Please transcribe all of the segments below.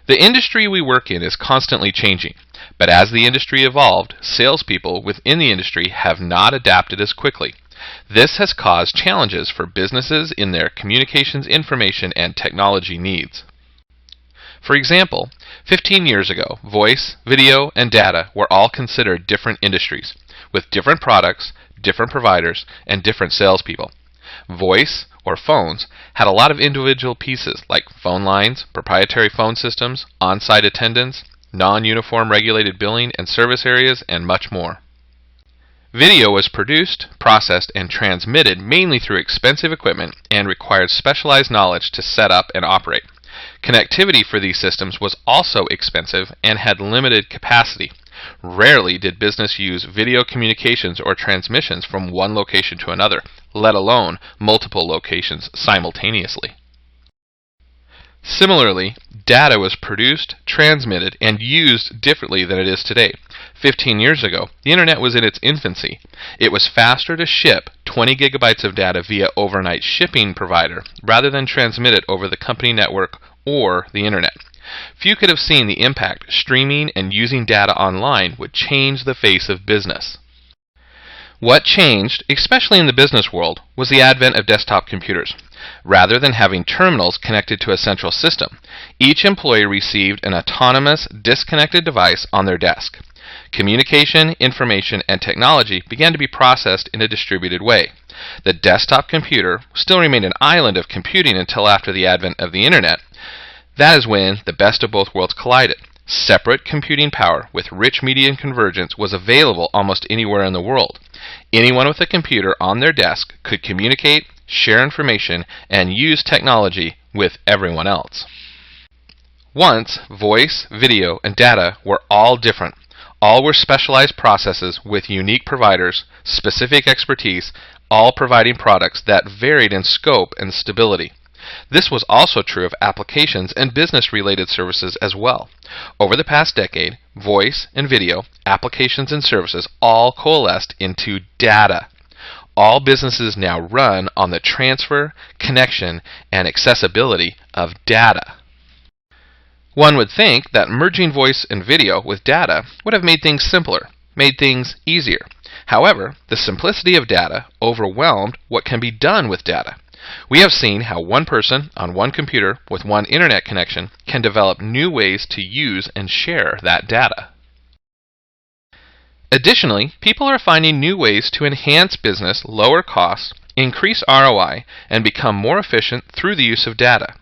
The industry we work in is constantly changing, but as the industry evolved, salespeople within the industry have not adapted as quickly. This has caused challenges for businesses in their communications, information, and technology needs. For example, 15 years ago, voice, video, and data were all considered different industries, with different products, different providers, and different salespeople. Voice, or phones, had a lot of individual pieces like phone lines, proprietary phone systems, on-site attendance, non-uniform regulated billing and service areas, and much more. Video was produced, processed, and transmitted mainly through expensive equipment and required specialized knowledge to set up and operate. Connectivity for these systems was also expensive and had limited capacity. Rarely did business use video communications or transmissions from one location to another, let alone multiple locations simultaneously. Similarly, data was produced, transmitted, and used differently than it is today. 15 years ago, the Internet was in its infancy. It was faster to ship 20 gigabytes of data via overnight shipping provider rather than transmit it over the company network or the Internet. Few could have seen the impact streaming and using data online would change the face of business. What changed, especially in the business world, was the advent of desktop computers. Rather than having terminals connected to a central system, each employee received an autonomous, disconnected device on their desk. Communication, information, and technology began to be processed in a distributed way. The desktop computer still remained an island of computing until after the advent of the Internet. That is when the best of both worlds collided. Separate computing power with rich media convergence was available almost anywhere in the world. Anyone with a computer on their desk could communicate, share information, and use technology with everyone else. Once, voice, video, and data were all different. All were specialized processes with unique providers, specific expertise, all providing products that varied in scope and stability. This was also true of applications and business-related services as well. Over the past decade, voice and video, applications and services all coalesced into data. All businesses now run on the transfer, connection, and accessibility of data. One would think that merging voice and video with data would have made things simpler, made things easier. However, the simplicity of data overwhelmed what can be done with data. We have seen how one person on one computer with one internet connection can develop new ways to use and share that data. Additionally, people are finding new ways to enhance business, lower costs, increase ROI, and become more efficient through the use of data.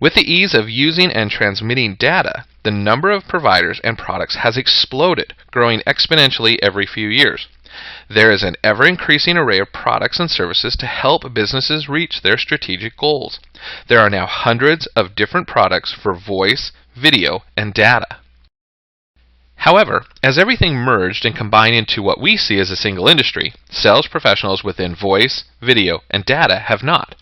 With the ease of using and transmitting data, the number of providers and products has exploded, growing exponentially every few years. There is an ever-increasing array of products and services to help businesses reach their strategic goals. There are now hundreds of different products for voice, video, and data. However, as everything merged and combined into what we see as a single industry, sales professionals within voice, video, and data have not.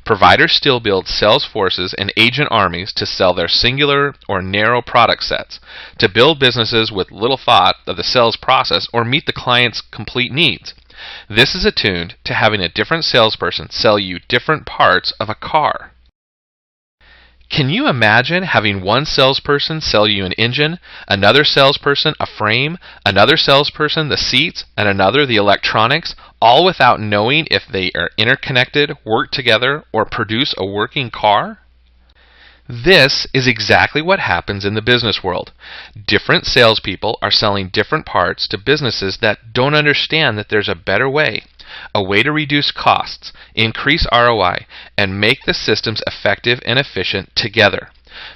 Providers still build sales forces and agent armies to sell their singular or narrow product sets, to build businesses with little thought of the sales process or meet the client's complete needs. This is attuned to having a different salesperson sell you different parts of a car. Can you imagine having one salesperson sell you an engine, another salesperson a frame, another salesperson the seats, and another the electronics, all without knowing if they are interconnected, work together, or produce a working car? This is exactly what happens in the business world. Different salespeople are selling different parts to businesses that don't understand that there's a better way. A way to reduce costs, increase ROI, and make the systems effective and efficient together.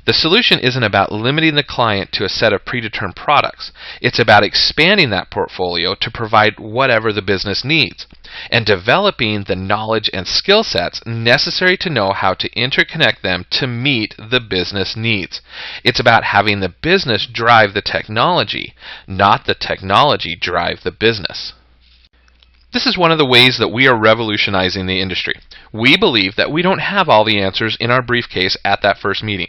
The solution isn't about limiting the client to a set of predetermined products. It's about expanding that portfolio to provide whatever the business needs, and developing the knowledge and skill sets necessary to know how to interconnect them to meet the business needs. It's about having the business drive the technology, not the technology drive the business. This is one of the ways that we are revolutionizing the industry. We believe that we don't have all the answers in our briefcase at that first meeting.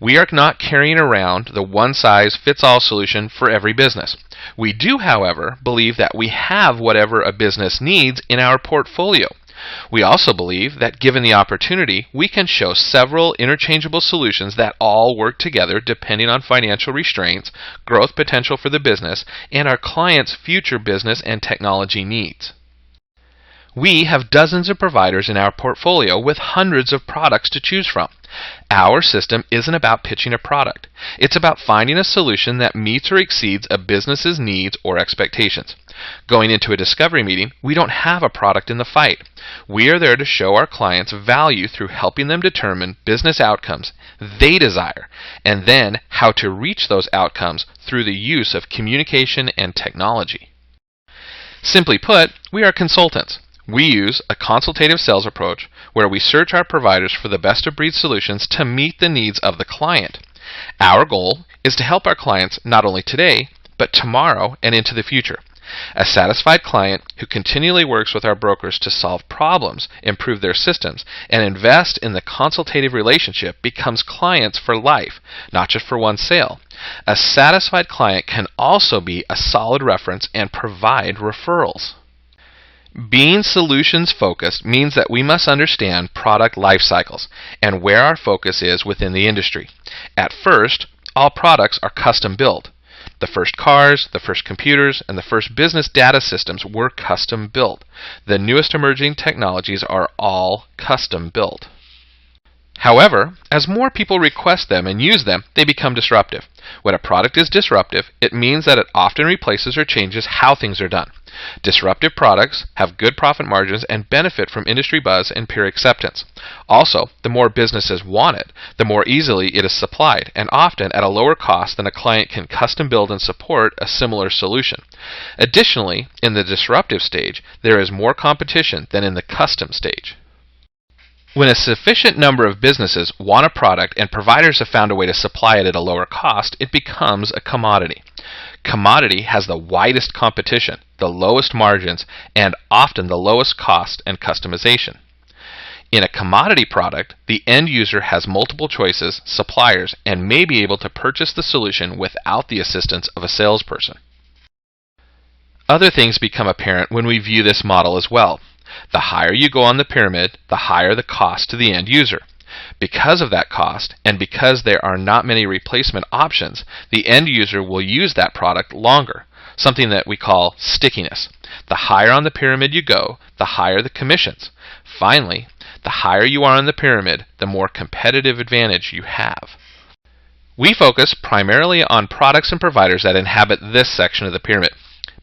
We are not carrying around the one-size-fits-all solution for every business. We do, however, believe that we have whatever a business needs in our portfolio. We also believe that given the opportunity, we can show several interchangeable solutions that all work together depending on financial restraints, growth potential for the business, and our client's future business and technology needs. We have dozens of providers in our portfolio with hundreds of products to choose from. Our system isn't about pitching a product. It's about finding a solution that meets or exceeds a business's needs or expectations. Going into a discovery meeting, we don't have a product in the fight. We are there to show our clients value through helping them determine business outcomes they desire, and then how to reach those outcomes through the use of communication and technology. Simply put, we are consultants. We use a consultative sales approach where we search our providers for the best-of-breed solutions to meet the needs of the client. Our goal is to help our clients not only today, but tomorrow and into the future. A satisfied client who continually works with our brokers to solve problems, improve their systems, and invest in the consultative relationship becomes clients for life, not just for one sale. A satisfied client can also be a solid reference and provide referrals. Being solutions-focused means that we must understand product life cycles and where our focus is within the industry. At first, all products are custom-built. The first cars, the first computers, and the first business data systems were custom-built. The newest emerging technologies are all custom-built. However, as more people request them and use them, they become disruptive. When a product is disruptive, it means that it often replaces or changes how things are done. Disruptive products have good profit margins and benefit from industry buzz and peer acceptance. Also, the more businesses want it, the more easily it is supplied, and often at a lower cost than a client can custom build and support a similar solution. Additionally, in the disruptive stage, there is more competition than in the custom stage. When a sufficient number of businesses want a product and providers have found a way to supply it at a lower cost, it becomes a commodity. Commodity has the widest competition, the lowest margins, and often the lowest cost and customization. In a commodity product, the end user has multiple choices, suppliers, and may be able to purchase the solution without the assistance of a salesperson. Other things become apparent when we view this model as well. The higher you go on the pyramid, the higher the cost to the end user. Because of that cost, and because there are not many replacement options, the end user will use that product longer, something that we call stickiness. The higher on the pyramid you go, the higher the commissions. Finally, the higher you are on the pyramid, the more competitive advantage you have. We focus primarily on products and providers that inhabit this section of the pyramid.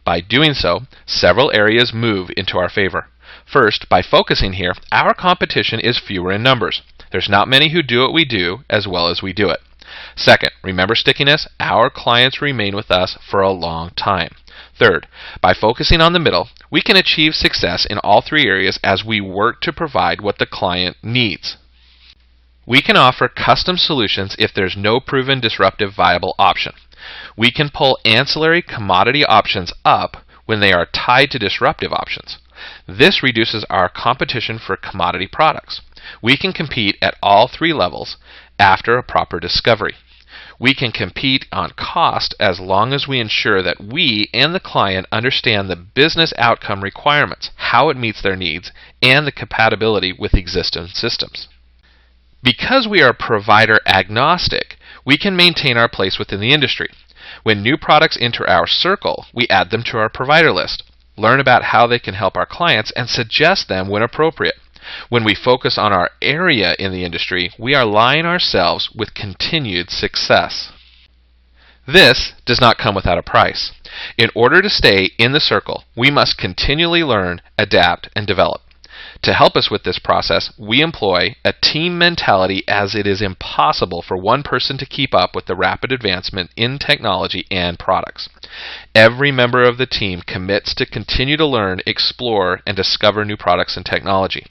By doing so, several areas move into our favor. First, by focusing here, our competition is fewer in numbers. There's not many who do what we do as well as we do it. Second, remember stickiness? Our clients remain with us for a long time. Third, by focusing on the middle, we can achieve success in all three areas as we work to provide what the client needs. We can offer custom solutions if there's no proven disruptive viable option. We can pull ancillary commodity options up when they are tied to disruptive options. This reduces our competition for commodity products. We can compete at all three levels after a proper discovery. We can compete on cost as long as we ensure that we and the client understand the business outcome requirements, how it meets their needs, and the compatibility with existing systems. Because we are provider agnostic, we can maintain our place within the industry. When new products enter our circle, we add them to our provider list, learn about how they can help our clients, and suggest them when appropriate. When we focus on our area in the industry, we are aligning ourselves with continued success. This does not come without a price. In order to stay in the circle, we must continually learn, adapt, and develop. To help us with this process, we employ a team mentality, as it is impossible for one person to keep up with the rapid advancement in technology and products. Every member of the team commits to continue to learn, explore, and discover new products and technology.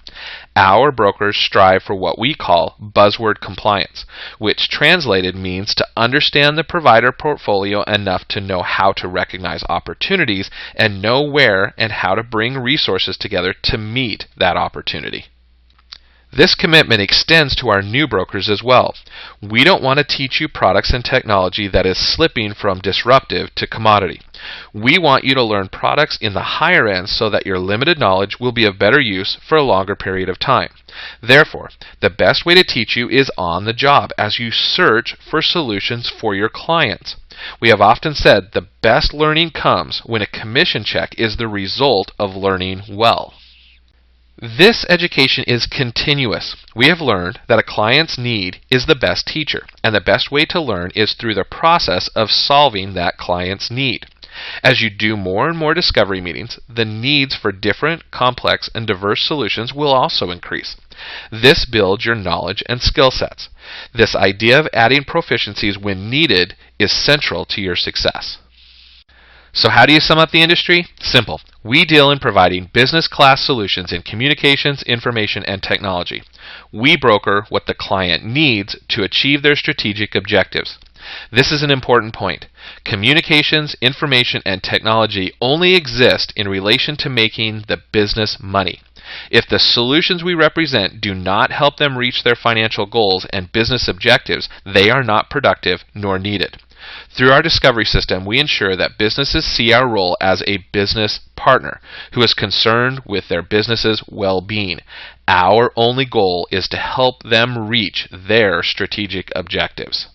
Our brokers strive for what we call buzzword compliance, which translated means to understand the provider portfolio enough to know how to recognize opportunities and know where and how to bring resources together to meet that opportunity. This commitment extends to our new brokers as well. We don't want to teach you products and technology that is slipping from disruptive to commodity. We want you to learn products in the higher end so that your limited knowledge will be of better use for a longer period of time. Therefore, the best way to teach you is on the job as you search for solutions for your clients. We have often said the best learning comes when a commission check is the result of learning well. This education is continuous. We have learned that a client's need is the best teacher, and the best way to learn is through the process of solving that client's need. As you do more and more discovery meetings, the needs for different, complex, and diverse solutions will also increase. This builds your knowledge and skill sets. This idea of adding proficiencies when needed is central to your success. So how do you sum up the industry? Simple. We deal in providing business class solutions in communications, information, and technology. We broker what the client needs to achieve their strategic objectives. This is an important point. Communications, information, and technology only exist in relation to making the business money. If the solutions we represent do not help them reach their financial goals and business objectives, they are not productive nor needed. Through our discovery system, we ensure that businesses see our role as a business partner who is concerned with their business's well-being. Our only goal is to help them reach their strategic objectives.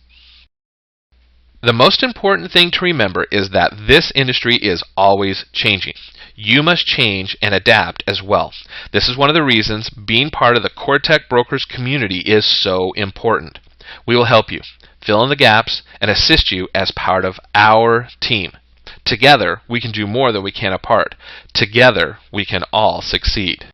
The most important thing to remember is that this industry is always changing. You must change and adapt as well. This is one of the reasons being part of the CoreTech Brokers community is so important. We will help you, fill in the gaps, and assist you as part of our team. Together, we can do more than we can apart. Together, we can all succeed.